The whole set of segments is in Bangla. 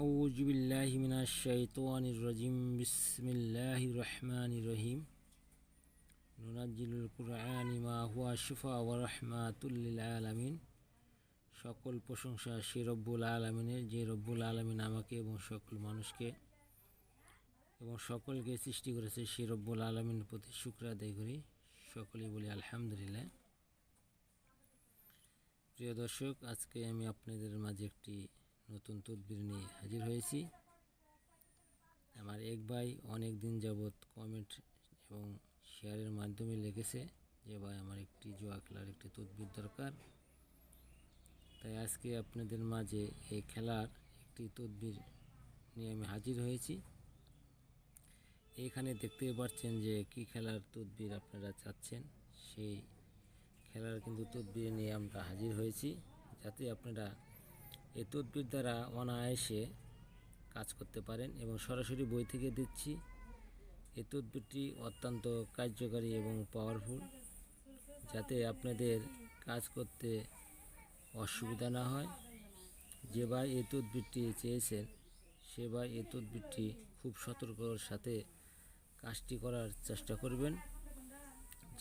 أعوذ بالله من الشيطان الرجيم بسم الله الرحمن الرحيم ننزل القرآن ما هو شفاء ورحمة للعالمين সকল প্রশংসা সেই রব্বুল আলামিনের, যে রব্বুল আলামিন আমাকে এবং সকল মানুষকে এবং সকলকে সৃষ্টি করেছে। সেই রব্বুল আলামিনের প্রতি শুকর আদায় করি। সকলেই বলি আলহামদুলিল্লাহ। প্রিয় দর্শক, আজকে আমি আপনাদের মাঝে একটি নতুন তদবির নিয়ে হাজির হয়েছি। আমার এক ভাই অনেক দিন যাবৎ কমেন্ট এবং শেয়ারের মাধ্যমে লিখেছে যে ভাই আমার একটি জুয়া খেলার একটি তদবির দরকার। তাই আজকে আপনাদের মাঝে এই খেলার একটি তদবির নিয়ে আমি হাজির হয়েছি। এখানে দেখতে পাচ্ছেন যে কি খেলার তদবির আপনারা চাচ্ছেন, সেই খেলার কিন্তু তদবির নিয়ে আমরা হাজির হয়েছি, যাতে আপনারা এই তদবির দ্বারা অনায়াসে কাজ করতে পারেন। এবং সরাসরি বই থেকে দিচ্ছি। এই তদবিরটি অত্যন্ত কার্যকারী এবং পাওয়ারফুল, যাতে আপনাদের কাজ করতে অসুবিধা না হয়। যে ভাই এই তদবিরটি চেয়েছেন সে ভাই এই তদবিরটি খুব সতর্কতার সাথে কাজটি করার চেষ্টা করবেন,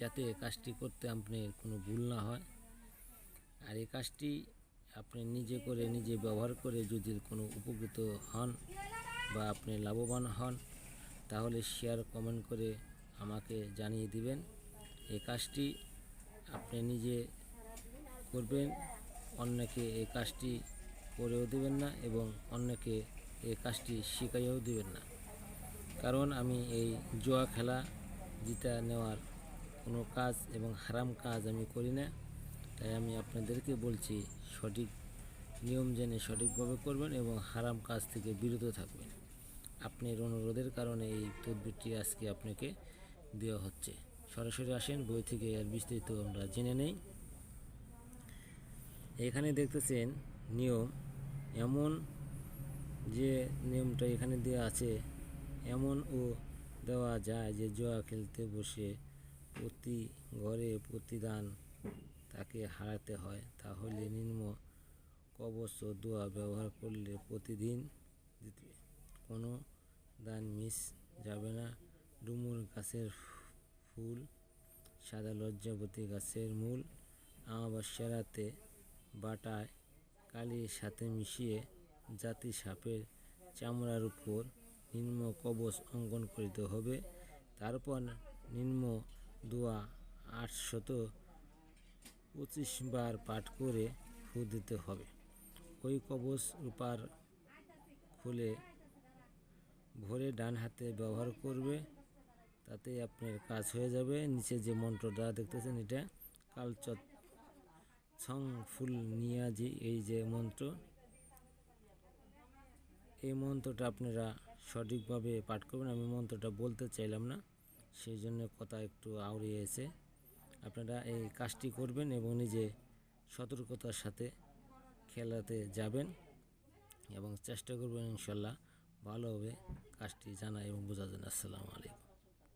যাতে কাজটি করতে আপনার কোনো ভুল না হয়। আর এই কাজটি আপনি নিজে করে নিজে ব্যবহার করে যদি কোনো উপকৃত হন বা আপনি লাভবান হন, তাহলে শেয়ার কমেন্ট করে আমাকে জানিয়ে দিবেন। এই কাজটি আপনি নিজে করবেন, অন্যকে এই কাজটি করেও দেবেন না এবং অন্যকে এই কাজটি শিখাইও দিবেন না। কারণ আমি এই জুয়া খেলা জিতা নেওয়ার কোনো কাজ এবং হারাম কাজ আমি করি না। তাই আমি আপনাদেরকে বলছি, সঠিক নিয়ম জেনে সঠিকভাবে করবেন এবং হারাম কাজ থেকে বিরত থাকবেন। আপনার অনুরোধের কারণে এই তদবিরটি আজকে আপনাকে দেওয়া হচ্ছে। সরাসরি আসেন, বই থেকে এর বিস্তারিত আমরা জেনে নেই। এখানে দেখতেছেন নিয়ম, এমন যে নিয়মটা এখানে দেওয়া আছে এমনও দেওয়া যায় যে জুয়া খেলতে বসে প্রতি ঘরে প্রতিদান তাকে হারাতে হয়। তাহলে নিম্ন কবচ ও দোয়া ব্যবহার করলে প্রতিদিন দিতে কোনো দান মিস যাবে না। ডুমুর গাছের ফুল, সাদা লজ্জাবতী গাছের মূল, আমাবস্যার রাতে বাটায় কালির সাথে মিশিয়ে জাতি সাপের চামড়ার উপর নিম্ন কবচ অঙ্কন করিতে হবে। তারপর নিম্ন দোয়া 825 বার পাঠ করে ফু দিতে হবে। ওই কবচ রূপার খুলে ভরে ডান হাতে ব্যবহার করবে, তাতে আপনার কাজ হয়ে যাবে। নিচে যে মন্ত্রটা দেখতেছেন এটা কালচত ছং ফুল নিয়াজি, এই যে মন্ত্র, এই মন্ত্রটা আপনারা সঠিকভাবে পাঠ করবেন। আমি মন্ত্রটা বলতে চাইলাম না, সেই জন্য কথা একটু আউড়িয়েছে। আপনারা এই কাজটি করবেন এবং নিজে সতর্কতার সাথে খেলাতে যাবেন এবং চেষ্টা করবেন ইনশাল্লাহ ভালোভাবে কাজটি জানা এবং বোঝার জন্য। আসসালামু আলাইকুম।